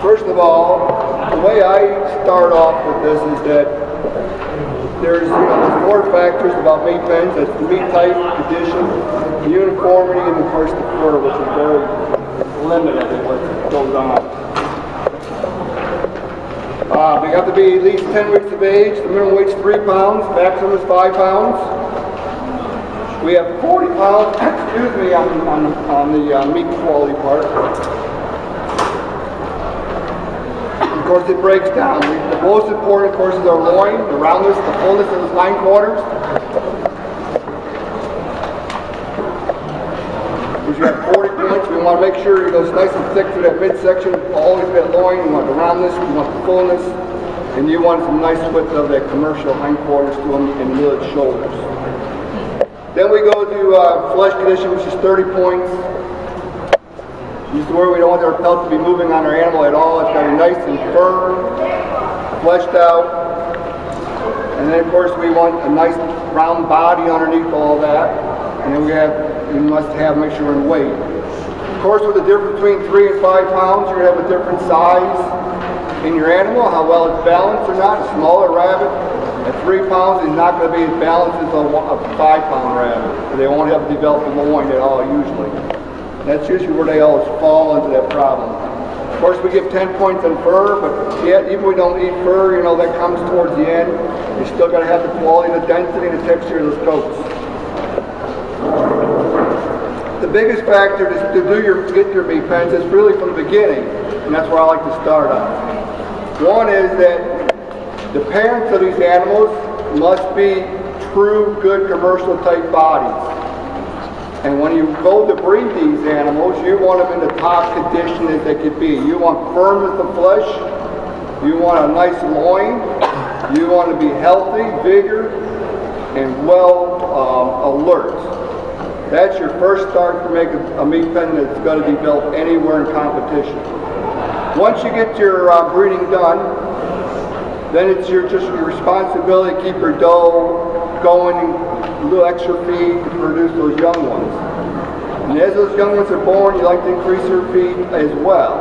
First of all, the way I start off with this is that there's there's 4 factors about meat pens. That's the meat type, condition, uniformity, and of course the fur, which is very limited in what goes on. They have to be at least 10 weeks of age. The minimum weight's 3 pounds, maximum is 5 pounds. We have 40 pounds, excuse me, on the meat quality part. Of course, it breaks down. The most important, of course, is our loin, the roundness, the fullness of the hindquarters. Because you have 40 points, we want to make sure it goes nice and thick through that midsection. Always that loin, you want the roundness, you want the fullness, and you want some nice width of that commercial hindquarters to them and the middle shoulders. Then we go to flesh condition, which is 30 points. This is where we don't want our pelt to be moving on our animal at all. It's got to be nice and firm, fleshed out. And then of course we want a nice round body underneath all that. And then we must have a mixture in weight. Of course, with the difference between 3 and 5 pounds, you're going to have a different size in your animal, how well it's balanced or not. A smaller rabbit at 3 pounds is not going to be as balanced as a 5-pound rabbit. They won't have developed a loin at all usually. That's usually where they always fall into that problem. Of course, we give 10 points on fur, but yet, even if we don't eat fur, that comes towards the end. You still got to have the quality, the density, and the texture of those coats. The biggest factor to get your meat pens is really from the beginning, and that's where I like to start on. One is that the parents of these animals must be true, good, commercial type bodies. And when you go to breed these animals, you want them in the top condition as they could be. You want firmness of flesh, you want a nice loin, you want to be healthy, vigor, and well alert. That's your first start to make a meat pen that's going to develop anywhere in competition. Once you get your breeding done, then it's just your responsibility to keep your doe going, a little extra feed to produce those young ones. And as those young ones are born, you like to increase their feed as well.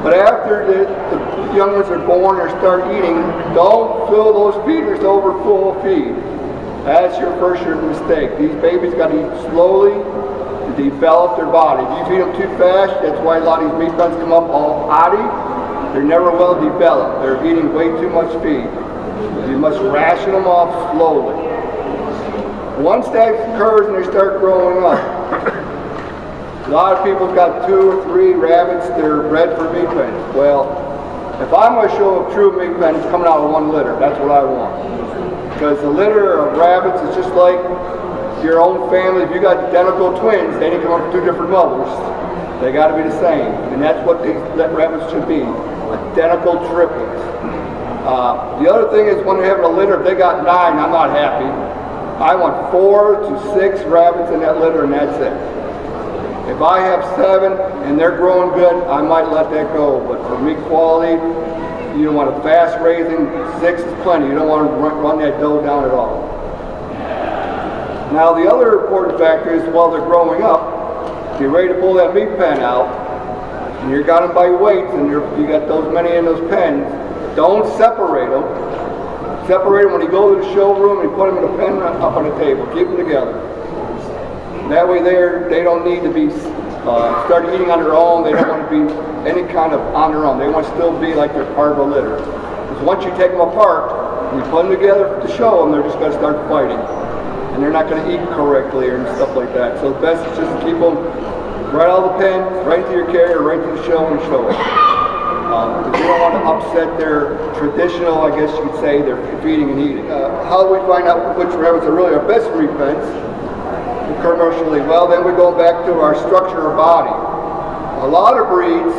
But after the young ones are born or start eating, don't fill those feeders over full of feed. That's your first mistake. These babies got to eat slowly to develop their body. If you feed them too fast, that's why a lot of these meat pens come up all hotty. They're never well developed. They're eating way too much feed. You must ration them off slowly. Once that occurs and they start growing up, a lot of people's got 2 or 3 rabbits that are bred for meat pens. Well, if I'm going to show a true meat pen, it's coming out of 1 litter. That's what I want. Because the litter of rabbits is just like your own family. If you got identical twins, they didn't come up with 2 different mothers. They got to be the same. And that's what these rabbits should be. Identical triplets. The other thing is when they're having a litter, if they got 9, I'm not happy. I want 4 to 6 rabbits in that litter and that's it. If I have 7 and they're growing good, I might let that go. But for meat quality, you don't want a fast raising. 6 is plenty. You don't want to run that doe down at all. Now the other important factor is while they're growing up, you're ready to pull that meat pen out, and you got them by weights, and you got those many in those pens. Don't separate them. Separate them when you go to the showroom and you put them in a pen up on the table. Keep them together. That way they don't need to be start eating on their own. They don't want to be any kind of on their own. They want to still be like they're part of a litter. Because once you take them apart and you put them together to show them, they're just going to start fighting. And they're not going to eat correctly and stuff like that. So the best is just to keep them right out of the pen, right to your carrier, right to the show and show it. Because you don't want to upset their traditional, I guess you could say, their feeding and eating. How do we find out which rabbits are really our best meat pens commercially? Well, then we go back to our structure of body. A lot of breeds,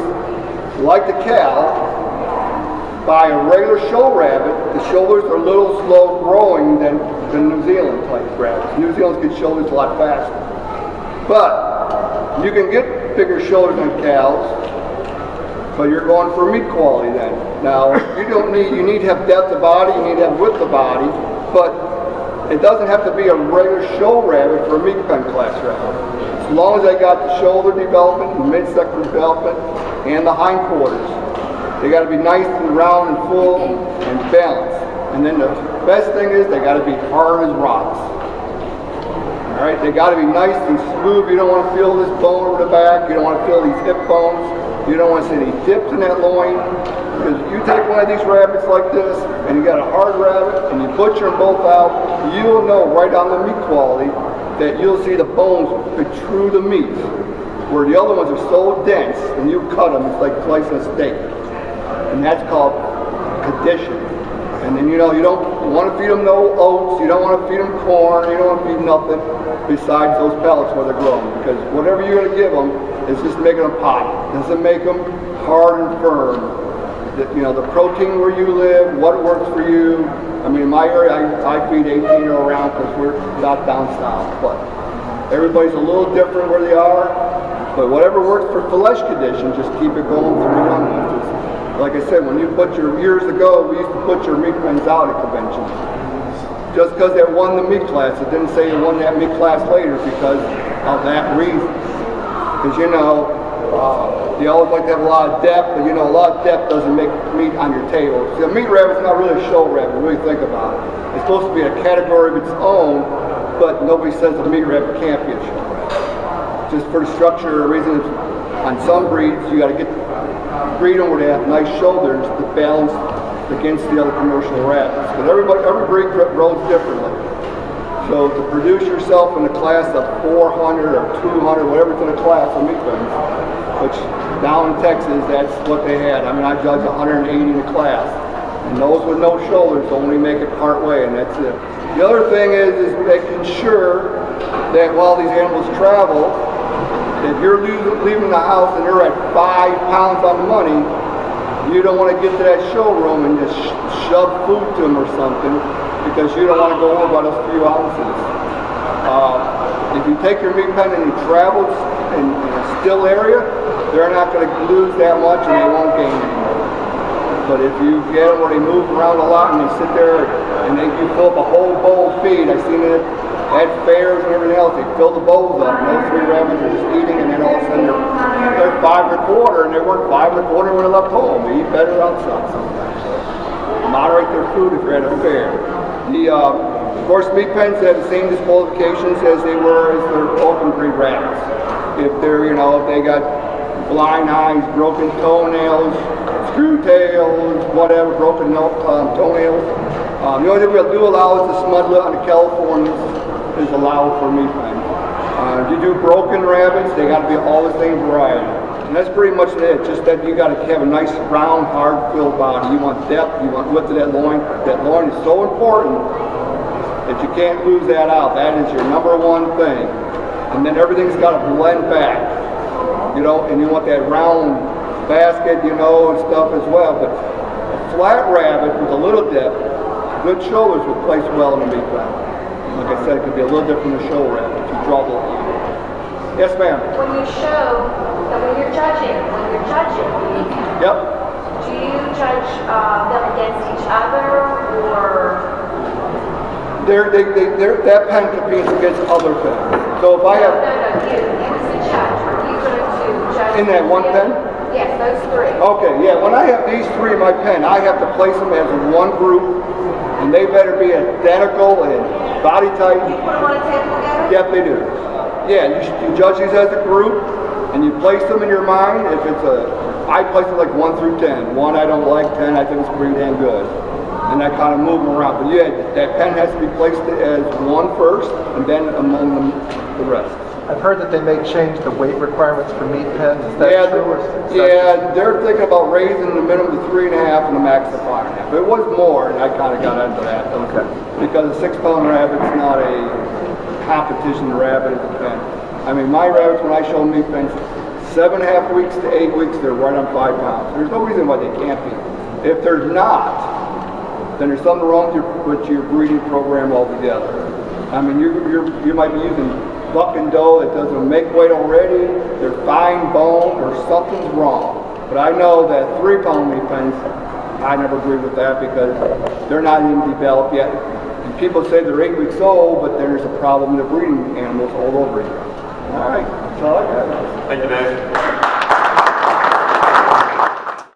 like the cow, by a regular show rabbit, the shoulders are a little slow growing than New Zealand type rabbits. New Zealand's get shoulders a lot faster. But you can get bigger shoulders than cows, but you're going for meat quality then. Now, you need to have depth of body, you need to have width of body, but it doesn't have to be a regular show rabbit for a meat pen class rabbit. As long as I got the shoulder development and midsection development, and the hindquarters. They got to be nice and round and full and balanced. And then the best thing is they got to be hard as rocks. All right, they got to be nice and smooth. You don't want to feel this bone over the back. You don't want to feel these hip bones. You don't want to see any dips in that loin. Because you take one of these rabbits like this, and you got a hard rabbit, and you butcher them both out, you'll know right on the meat quality that you'll see the bones protrude the meat. Where the other ones are so dense, and you cut them, it's like slicing a steak. And that's called condition. And then you know, you don't want to feed them no oats, you don't want to feed them corn, you don't want to feed them nothing besides those pellets where they're growing. Because whatever you're going to give them is just making them pop. It doesn't make them hard and firm. You know, the protein where you live, what works for you. I mean, in my area, I feed 18-year-old round because we're not down south. But everybody's a little different where they are. But whatever works for flesh condition, just keep it going for the young ones. Like I said, when you butcher, years ago, we used to butcher meat pens out at conventions. Just because they won the meat class, it didn't say they won that meat class later because of that reason. Because, you know, you always like to have a lot of depth, but you know, a lot of depth doesn't make meat on your table. See, a meat rabbit's not really a show rabbit, really think about it. It's supposed to be a category of its own, but nobody says a meat rabbit can't be a show rabbit. Just for the structure or reason, on some breeds, you got to breed them where they have nice shoulders to balance against the other commercial rabbits. Because every breed grows differently. So to produce yourself in a class of 400 or 200, whatever's in a class of meat pens, which down in Texas, that's what they had. I mean, I judged 180 in the class. And those with no shoulders only make it part way, and that's it. The other thing is making sure that while these animals travel, if you're leaving the house and they're at 5 pounds on the money, you don't want to get to that showroom and just shove food to them or something, because you don't want to go over by those few ounces. If you take your meat pen and you travel in a still area, they're not going to lose that much and they won't gain anymore. But if you get them where they move around a lot and they sit there and you fill up a whole bowl of feed, I've seen it at fairs and everything else, they fill the bowls up and those 3 rabbits are just eating, and then all of a sudden they're 5 1/4 and they weren't 5 1/4 when they left home. They eat better outside sometimes. So moderate their food if you're at a fair. Of course, meat pens have the same disqualifications as they were as their open breed rabbits. If they're, you know, if they got blind eyes, broken toenails, screw tails, whatever, broken toenails. The only thing we'll do allow is the smudlet on the Californians is allowed for meat pens. If you do broken rabbits, they got to be all the same variety. And that's pretty much it, just that you got to have a nice, round, hard-filled body. You want depth, you want width of that loin. That loin is so important that you can't lose that out. That is your number one thing. And then everything's got to blend back, you know, and you want that round basket, you know, and stuff as well. But a flat rabbit with a little depth, good shoulders would place well in a meat pen. Like I said, it could be a little different than a show rabbit if you draw the line. Yes, ma'am? When you show, when you're judging, yep. Do you judge them against each other, or? That pen competes against other pens. So if I have... No, you as the judge. Are you going to judge? In that one pen? Yes, those 3. Okay, yeah. When I have these 3 in my pen, I have to place them as one group, and they better be identical and body type. Do you put them on a table together? Yep, they do. Yeah, you judge these as a group, and you place them in your mind. If it's I place it like 1 through 10. 1 I don't like, 10 I think it's pretty damn good. And I kind of move them around. But yeah, that pen has to be placed as 1 first, and then among the rest. I've heard that they may change the weight requirements for meat pens. Is that true? They're thinking about raising the minimum to 3.5 and the max to 5.5. It was more, and I kind of got into that. Okay. Because a 6-pound rabbit's not a competition rabbit at the pen. I mean, my rabbits, when I show them meat pens, 7.5 weeks to 8 weeks, they're right on 5 pounds. There's no reason why they can't be. If they're not, then there's something wrong with your breeding program altogether. I mean, you might be using buck and doe that doesn't make weight already, they're fine bone, or something's wrong. But I know that 3-pound meat pens, I never agree with that because they're not even developed yet. And people say they're 8 weeks old, but there's a problem in the breeding animals all over here. All right, that's all I got. Thank you, Dave.